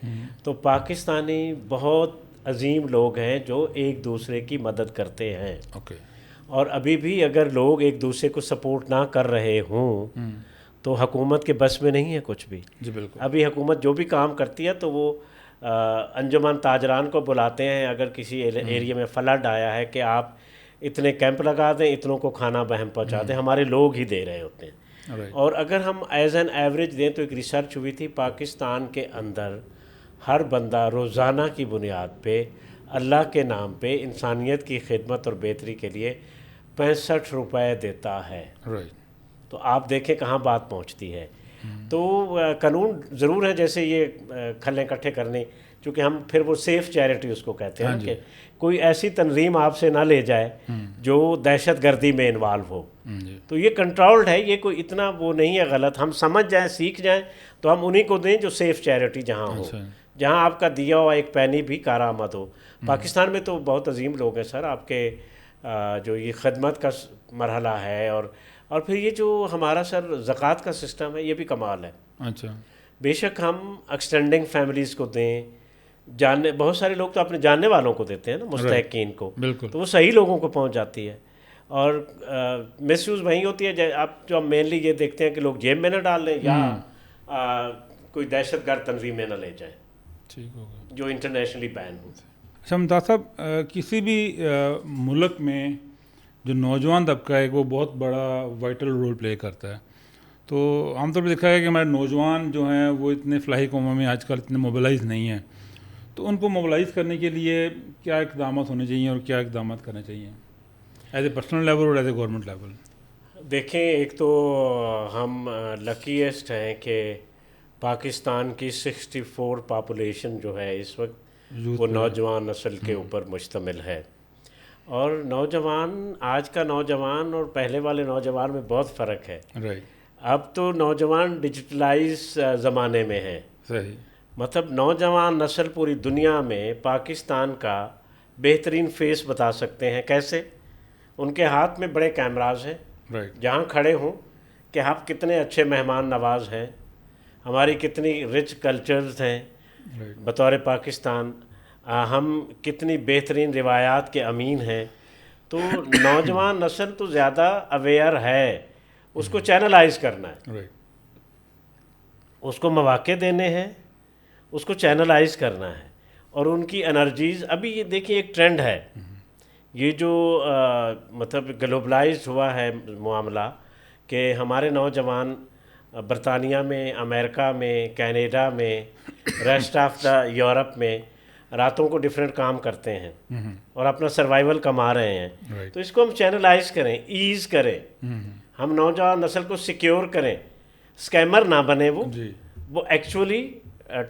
تو پاکستانی بہت عظیم لوگ ہیں جو ایک دوسرے کی مدد کرتے ہیں. اور ابھی بھی اگر لوگ ایک دوسرے کو سپورٹ نہ کر رہے ہوں تو حکومت کے بس میں نہیں ہے کچھ بھی. جی بالکل. ابھی حکومت جو بھی کام کرتی ہے تو وہ انجمن تاجران کو بلاتے ہیں, اگر کسی ایریا میں فلڈ آیا ہے کہ آپ اتنے کیمپ لگا دیں, اتنوں کو کھانا بہم پہنچا دیں, ہمارے لوگ ہی دے رہے ہوتے ہیں. اور اگر ہم ایز این ایوریج دیں تو ایک ریسرچ ہوئی تھی پاکستان کے اندر ہر بندہ روزانہ کی بنیاد پہ اللہ کے نام پہ انسانیت کی خدمت اور بہتری کے لیے 65 روپے دیتا ہے. تو آپ دیکھیں کہاں بات پہنچتی ہے. تو قانون ضرور ہے جیسے یہ کھلے اکٹھے کرنے, چونکہ ہم پھر وہ سیف چیریٹی اس کو کہتے ہیں کہ کوئی ایسی تنظیم آپ سے نہ لے جائے جو دہشت گردی میں انوالو ہو. تو یہ کنٹرولڈ ہے, یہ کوئی اتنا وہ نہیں ہے غلط. ہم سمجھ جائیں, سیکھ جائیں تو ہم انہی کو دیں جو سیف چیریٹی جہاں ہو, جہاں آپ کا دیا ہوا ایک پینی بھی کارآمد ہو. پاکستان میں تو بہت عظیم لوگ ہیں سر. آپ کے جو یہ خدمت کا مرحلہ ہے اور پھر یہ جو ہمارا سر زکوٰۃ کا سسٹم ہے, یہ بھی کمال ہے. اچھا. بے شک ہم ایکسٹینڈنگ فیملیز کو دیں, بہت سارے لوگ تو اپنے جاننے والوں کو دیتے ہیں نا, مستحقین کو, تو وہ صحیح لوگوں کو پہنچ جاتی ہے. اور مس یوز وہیں ہوتی ہے آپ جو مینلی یہ دیکھتے ہیں کہ لوگ جیب میں نہ ڈال لیں یا کوئی دہشت گرد تنظیم میں نہ لے جائیں. ٹھیک ہوگا. جو انٹرنیشنلی بین ہو. اچھا امتیاز صاحب, کسی بھی ملک میں جو نوجوان طبقہ ہے وہ بہت بڑا وائٹل رول پلے کرتا ہے. تو عام طور پہ دیکھا ہے کہ ہمارے نوجوان جو ہیں وہ اتنے فلاحی کاموں میں آج کل اتنے موبلائز نہیں ہیں. تو ان کو موبلائز کرنے کے لیے کیا اقدامات ہونے چاہیے اور کیا اقدامات کرنے چاہیے ایز اے پرسنل لیول اور ایز اے گورنمنٹ لیول؟ دیکھیں, ایک تو ہم لکیسٹ ہیں کہ پاکستان کی 64 پاپولیشن جو ہے اس وقت وہ نوجوان نسل کے اوپر مشتمل ہے. اور نوجوان, آج کا نوجوان اور پہلے والے نوجوان میں بہت فرق ہے. اب تو نوجوان ڈیجیٹلائز زمانے میں ہیں. صحیح. مطلب نوجوان نسل پوری دنیا میں پاکستان کا بہترین فیس بتا سکتے ہیں. کیسے؟ ان کے ہاتھ میں بڑے کیمراز ہیں, جہاں کھڑے ہوں کہ آپ کتنے اچھے مہمان نواز ہیں, ہماری کتنی رچ کلچرز ہیں بطور پاکستان, ہم کتنی بہترین روایات کے امین ہیں. تو نوجوان نسل تو زیادہ اویئر ہے, اس کو چینلائز کرنا ہے, اس کو مواقع دینے ہیں, اس کو چینلائز کرنا ہے. اور ان کی انرجیز, ابھی یہ دیکھیں ایک ٹرینڈ ہے, یہ جو مطلب گلوبلائز ہوا ہے معاملہ کہ ہمارے نوجوان برطانیہ میں, امریکہ میں, کینیڈا میں, ریسٹ آف دا یورپ میں راتوں کو ڈفرینٹ کام کرتے ہیں اور اپنا سروائیول کما رہے ہیں. تو اس کو ہم چینلائز کریں, ایز کریں, ہم نوجوان نسل کو سیکیور کریں, اسکیمر نہ بنے وہ ایکچولی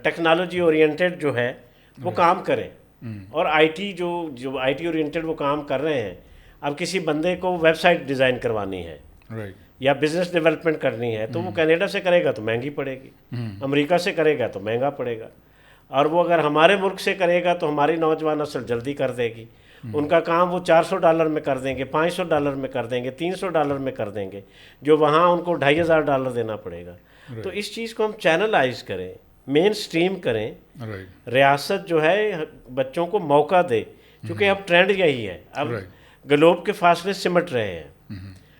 ٹیکنالوجی اورینٹیڈ جو ہے وہ کام کریں. اور آئی ٹی جو آئی ٹی اورینٹیڈ وہ کام کر رہے ہیں. اب کسی بندے کو ویب سائٹ ڈیزائن کروانی ہے یا بزنس ڈیولپمنٹ کرنی ہے تو وہ کینیڈا سے کرے گا تو مہنگی پڑے گی, امریکہ سے کرے گا تو مہنگا پڑے گا, اور وہ اگر ہمارے ملک سے کرے گا تو ہماری نوجوان نسل جلدی کر دے گی. ان کا کام وہ $400 میں کر دیں گے, $500 میں کر دیں گے, $300 میں کر دیں گے, جو وہاں ان کو $2500 دینا پڑے گا. تو اس چیز کو ہم چینلائز کریں, مین سٹریم کریں. ریاست جو ہے بچوں کو موقع دے, کیونکہ اب ٹرینڈ یہی ہے, اب گلوب کے فاصلے سمٹ رہے ہیں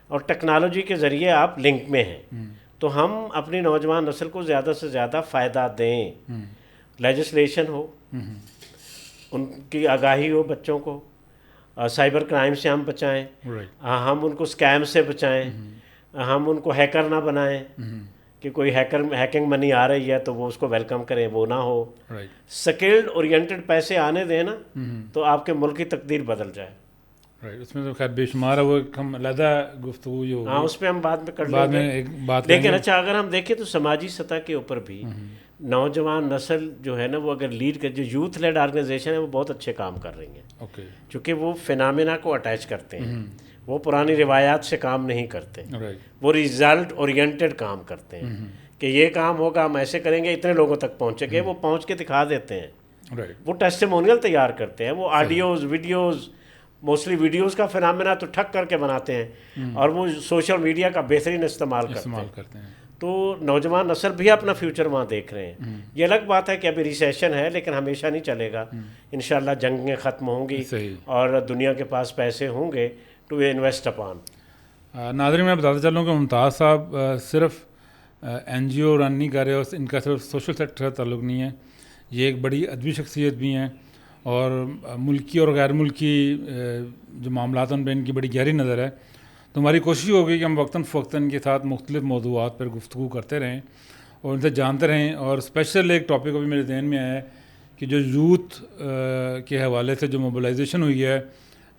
اور ٹیکنالوجی کے ذریعے آپ لنک میں ہیں. تو ہم اپنی نوجوان نسل کو زیادہ سے زیادہ فائدہ دیں. لیجسلیشن ہو, ان کی آگاہی ہو بچوں کو, سائبر کرائم سے ہم بچائیں, ہم ان کو اسکیم سے بچائیں, ہم ان کو ہیکر نہ بنائیں کہ کوئی ہیکنگ منی آ رہی ہے تو وہ اس کو ویلکم کریں, وہ نہ ہو. سکلڈ اورینٹڈ پیسے آنے دیں نا تو آپ کے ملک کی تقدیر بدل جائے. اس میں تو خیر بے شمار ہے, وہ ہم علیحدہ گفتگو جو ہاں اس پہ ہم بعد میں کر لیں گے. لیکن اچھا اگر ہم دیکھیں تو سماجی سطح کے اوپر بھی نوجوان نسل جو ہے نا وہ اگر لیڈ کر, جو یوتھ لیڈ آرگنائزیشن ہے وہ بہت اچھے کام کر رہی ہیں, چونکہ وہ فینامینا کو اٹیچ کرتے ہیں. وہ پرانی روایات سے کام نہیں کرتے, وہ ریزلٹ اورینٹڈ کام کرتے ہیں کہ یہ کام ہوگا ہم ایسے کریں گے اتنے لوگوں تک پہنچے گے, وہ پہنچ کے دکھا دیتے ہیں. وہ ٹیسٹیمونیل تیار کرتے ہیں, وہ آڈیوز ویڈیوز, موسٹلی ویڈیوز کا فینامینا تو ٹھک کر کے بناتے ہیں اور وہ سوشل میڈیا کا بہترین استعمال کرتے ہیں. تو نوجوان نسل بھی اپنا فیوچر وہاں دیکھ رہے ہیں. یہ الگ بات ہے کہ ابھی ریسیشن ہے لیکن ہمیشہ نہیں چلے گا. انشاءاللہ جنگیں ختم ہوں گی اور دنیا کے پاس پیسے ہوں گے ٹو انویسٹ اپان. ناظرین میں بتاتا چلوں کہ ممتاز صاحب صرف این جی او رن نہیں کر رہے, اور ان کا صرف سوشل سیکٹر کا تعلق نہیں ہے, یہ ایک بڑی ادبی شخصیت بھی ہیں اور ملکی اور غیر ملکی جو معاملات ہیں ان پہ ان کی بڑی گہری نظر ہے. تو ہماری کوشش ہوگی کہ ہم وقتاً فوقتاً ان کے ساتھ مختلف موضوعات پر گفتگو کرتے رہیں اور ان سے جانتے رہیں. اور اسپیشل ایک ٹاپک ابھی میرے ذہن میں آیا ہے کہ جو یوتھ کے حوالے سے جو موبلائزیشن ہوئی ہے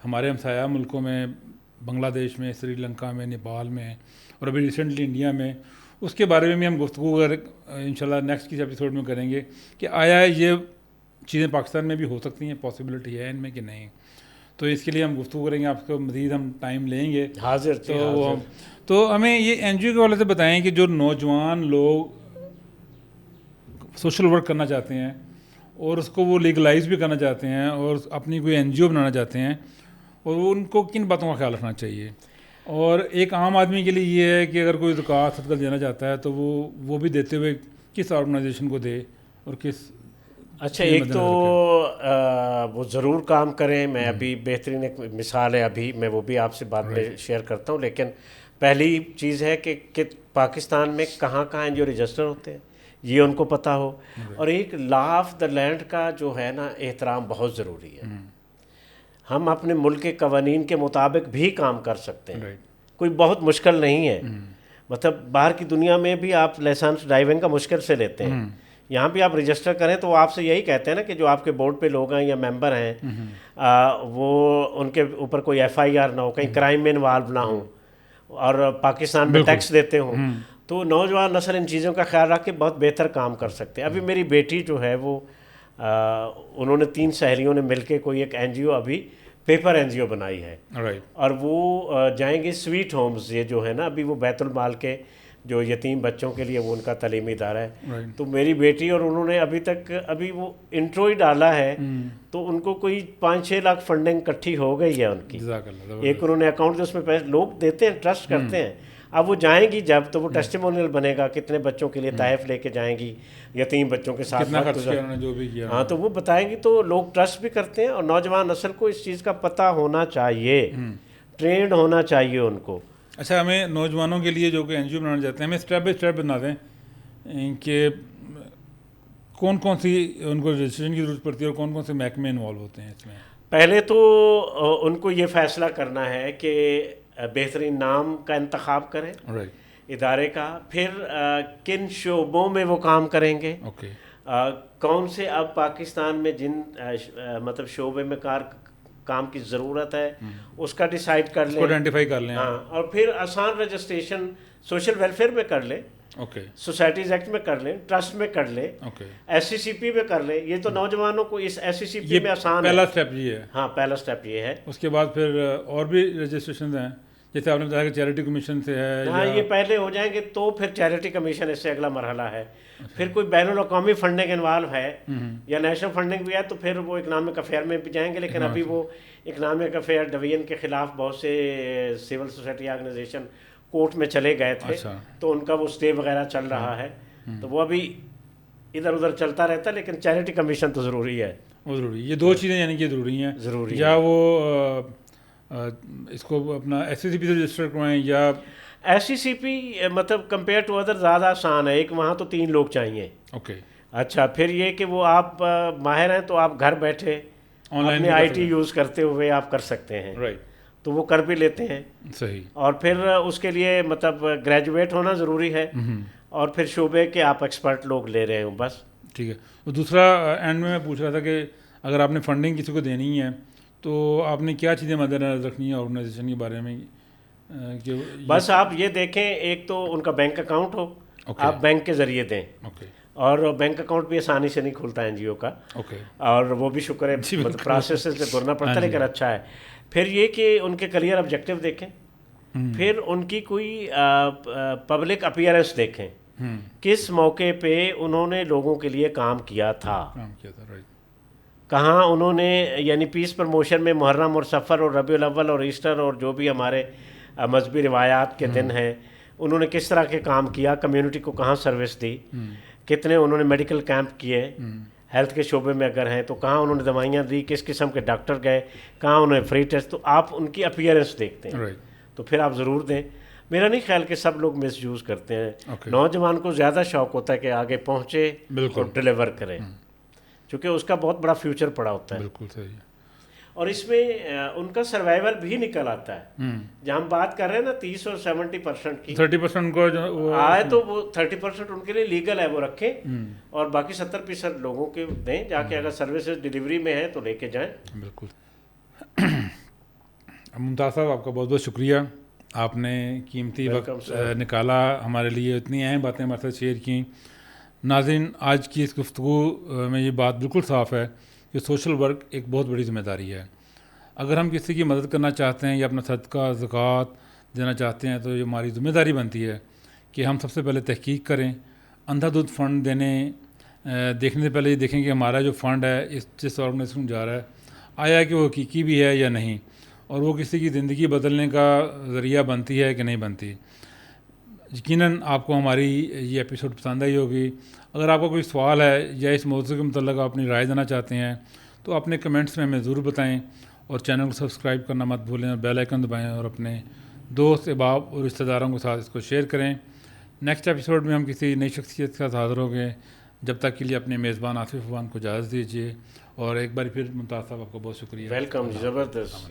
ہمارے ہمسایہ ملکوں میں, بنگلہ دیش میں, سری لنکا میں, نیپال میں اور ابھی ریسنٹلی انڈیا میں, اس کے بارے میں بھی ہم گفتگو انشاءاللہ نیکسٹ کسی ایپیسوڈ میں کریں گے کہ آیا یہ چیزیں پاکستان میں بھی ہو سکتی ہیں, پاسبلٹی ہے ان میں کہ نہیں. تو اس کے لیے ہم گفتگو کریں گے, آپ کو مزید ہم ٹائم لیں گے. تو ہمیں یہ این جی او کے حوالے سے بتائیں کہ جو نوجوان لوگ سوشل ورک کرنا چاہتے ہیں اور اس کو وہ لیگلائز بھی کرنا چاہتے ہیں اور اپنی کوئی این جی او بنانا چاہتے ہیں, اور وہ ان کو کن باتوں کا خیال رکھنا چاہیے. اور ایک عام آدمی کے لیے یہ ہے کہ اگر کوئی زکوٰۃ صدقہ دینا چاہتا ہے تو وہ بھی دیتے ہوئے کس آرگنائزیشن کو دے اور کس. اچھا, ایک تو وہ ضرور کام کریں. میں ابھی بہترین ایک مثال ہے, ابھی میں وہ بھی آپ سے بعد میں شیئر کرتا ہوں. لیکن پہلی چیز ہے کہ پاکستان میں کہاں کہاں جو رجسٹر ہوتے ہیں یہ ان کو پتہ ہو. اور ایک لا آف دا لینڈ کا جو ہے نا احترام بہت ضروری ہے. ہم اپنے ملک کے قوانین کے مطابق بھی کام کر سکتے ہیں, کوئی بہت مشکل نہیں ہے. مطلب باہر کی دنیا میں بھی آپ لائسنس ڈرائیونگ کا مشکل سے لیتے ہیں, یہاں بھی آپ رجسٹر کریں تو وہ آپ سے یہی کہتے ہیں نا کہ جو آپ کے بورڈ پہ لوگ ہیں یا ممبر ہیں وہ ان کے اوپر کوئی ایف آئی آر نہ ہو, کہیں کرائم میں انوالو نہ ہوں اور پاکستان میں ٹیکس دیتے ہوں. تو نوجوان نسل ان چیزوں کا خیال رکھ کے بہت بہتر کام کر سکتے ہیں. ابھی میری بیٹی جو ہے وہ انہوں نے 3 سہیلیوں نے مل کے کوئی ایک این جی او, ابھی پیپر این جی او بنائی ہے, اور وہ جائیں گے سویٹ ہومز, یہ جو ہے نا ابھی وہ بیت المال کے جو یتیم بچوں کے لیے وہ ان کا تعلیمی ادارہ ہے. تو میری بیٹی اور انہوں نے ابھی وہ انٹرو ہی ڈالا ہے تو ان کو کوئی 5-6 لاکھ فنڈنگ اکٹھی ہو گئی ہے ان کی. ایک انہوں نے اکاؤنٹ جو اس میں پیسے لوگ دیتے ہیں, ٹرسٹ کرتے ہیں. اب وہ جائیں گی جب تو وہ ٹیسٹیمونیل بنے گا, کتنے بچوں کے لیے تحائف لے کے جائیں گی, یتیم بچوں کے ساتھ ہاں تو وہ بتائیں گی. تو لوگ ٹرسٹ بھی کرتے ہیں اور نوجوان نسل کو اس چیز کا پتہ ہونا چاہیے, ٹرینڈ ہونا چاہیے ان کو. اچھا, ہمیں نوجوانوں کے لیے جو کہ این جی او بنانا چاہتے ہیں, ہمیں اسٹیپ بائی اسٹیپ بنا دیں کہ کون کون سی ان کو رجسٹریشن کی ضرورت پڑتی ہے اور کون کون سے محکمے انوالو ہوتے ہیں اس میں. پہلے تو ان کو یہ فیصلہ کرنا ہے کہ بہترین نام کا انتخاب کریں ادارے کا, پھر کن شعبوں میں وہ کام کریں گے, کون سے اب پاکستان میں جن مطلب شعبے میں کام کی ضرورت ہے اس کا ڈیسائیڈ کر لیں, آئیڈینٹیفائی کر لیں. ہاں, اور پھر آسان رجسٹریشن سوشل ویلفیئر میں کر لیں. اوکے سوسائٹیز ایکٹ میں کر لیں, ٹرسٹ میں کر لیں, اوکے SCCP میں کر لیں. یہ تو نوجوانوں کو اس SCCP میں آسان پہلا ہے. اسٹیپ یہ ہے. ہاں پہلا اسٹیپ یہ ہے. اس کے بعد پھر اور بھی رجسٹریشن ہیں, جیسے آپ نے بتایا کہ چیریٹی کمیشن سے ہے. ہاں یہ پہلے ہو جائیں گے تو پھر چیریٹی کمیشن اس سے اگلا مرحلہ ہے. پھر کوئی بین الاقوامی فنڈنگ انوالو ہے یا نیشنل فنڈنگ بھی ہے تو پھر وہ اکنامک افیئر میں بھی جائیں گے. لیکن ابھی وہ اکنامک افیئر ڈویژن کے خلاف بہت سے سول سوسائٹی آرگنائزیشن کورٹ میں چلے گئے تھے, تو ان کا وہ اسٹے وغیرہ چل رہا ہے, تو وہ ابھی ادھر ادھر چلتا رہتا ہے. لیکن چیریٹی کمیشن تو ضروری ہے. وہ ضروری, یہ دو چیزیں یعنی کہ ضروری ہیں. ضروری یا وہ اس کو اپنا SCCP سے رجسٹر کروائیں یا SCCP مطلب کمپیئر ٹو ادر زیادہ آسان ہے. ایک وہاں تو 3 لوگ چاہیے. اوکے اچھا پھر یہ کہ وہ آپ ماہر ہیں تو آپ گھر بیٹھے اپنے IT یوز کرتے ہوئے آپ کر سکتے ہیں. رائٹ, تو وہ کر بھی لیتے ہیں. صحیح. اور پھر اس کے لیے مطلب گریجویٹ ہونا ضروری ہے, اور پھر شعبے کے آپ ایکسپرٹ لوگ لے رہے ہوں بس. ٹھیک ہے. اور دوسرا اینڈ میں پوچھ رہا تھا کہ اگر آپ نے فنڈنگ کسی کو دینی ہے تو آپ نے کیا چیزیں مد نظر رکھنی ہے آرگنائزیشن کے بارے میں؟ بس آپ یہ دیکھیں, ایک تو ان کا بینک اکاؤنٹ ہو, آپ بینک کے ذریعے دیں. اوکے. اور بینک اکاؤنٹ بھی آسانی سے نہیں کھلتا NGO کا. اوکے. اور وہ بھی شکر ہے مطلب پروسیس سے گزرنا پڑتا ہے, لیکن اچھا ہے. پھر یہ کہ ان کے کلیئر آبجیکٹیو دیکھیں, پھر ان کی کوئی پبلک اپیئرنس دیکھیں, کس موقع پہ انہوں نے لوگوں کے لیے کام کیا تھا, کہاں انہوں نے یعنی پیس پروموشن میں محرم اور سفر اور ربیع الاول اور ایسٹر اور جو بھی ہمارے مذہبی روایات کے دن ہیں, انہوں نے کس طرح کے کام کیا, کمیونٹی کو کہاں سروس دی, کتنے انہوں نے میڈیکل کیمپ کیے, ہیلتھ کے شعبے میں اگر ہیں تو کہاں انہوں نے دوائیاں دی, کس قسم کے ڈاکٹر گئے, کہاں انہوں نے فری ٹیسٹ. تو آپ ان کی اپیئرنس دیکھتے ہیں, تو پھر آپ ضرور دیں. میرا نہیں خیال کہ سب لوگ مس یوز کرتے ہیں. نوجوان کو زیادہ شوق ہوتا ہے کہ آگے پہنچے اور ڈلیور کرے, چونکہ اس کا بہت بڑا فیوچر پڑا ہوتا ہے. بالکل صحیح. اور اس میں ان کا سروائیول بھی نکل آتا ہے. جب ہم بات کر رہے ہیں نا 30 اور 70% کی, 30% کو آئے تو وہ 30% ان کے لیے لیگل ہے, وہ رکھیں, اور باقی 70% لوگوں کے دیں جا کے. اگر سروسز ڈیلیوری میں ہیں تو لے کے جائیں. بالکل. ممتاز صاحب آپ کا بہت بہت شکریہ, آپ نے قیمتی وقت نکالا ہمارے لیے, اتنی اہم باتیں ہمارے ساتھ شیئر کیں. ناظرین, آج کی اس گفتگو میں یہ بات بالکل صاف ہے کہ سوشل ورک ایک بہت بڑی ذمہ داری ہے. اگر ہم کسی کی مدد کرنا چاہتے ہیں یا اپنا صدقہ زکوٰۃ دینا چاہتے ہیں تو یہ ہماری ذمہ داری بنتی ہے کہ ہم سب سے پہلے تحقیق کریں. اندھا دھند فنڈ دیکھنے سے پہلے یہ دیکھیں کہ ہمارا جو فنڈ ہے جس آرگنائزیشن میں جا رہا ہے آیا کہ وہ حقیقی بھی ہے یا نہیں, اور وہ کسی کی زندگی بدلنے کا ذریعہ بنتی ہے کہ نہیں بنتی. یقیناً آپ کو ہماری یہ ایپیسوڈ پسند آئی ہوگی. اگر آپ کا کوئی سوال ہے یا اس موضوع کے متعلق آپ اپنی رائے دینا چاہتے ہیں تو اپنے کمنٹس میں ہمیں ضرور بتائیں, اور چینل کو سبسکرائب کرنا مت بھولیں, اور بیل آئیکن دبائیں, اور اپنے دوست احباب اور رشتہ داروں کے ساتھ اس کو شیئر کریں. نیکسٹ ایپیسوڈ میں ہم کسی نئی شخصیت کے ساتھ حاضر ہوں گے. جب تک کے لیے اپنے میزبان آصف افغان کو اجازت دیجیے, اور ایک بار پھر ممتاز صاحب آپ کا بہت شکریہ. ویلکم, زبردست.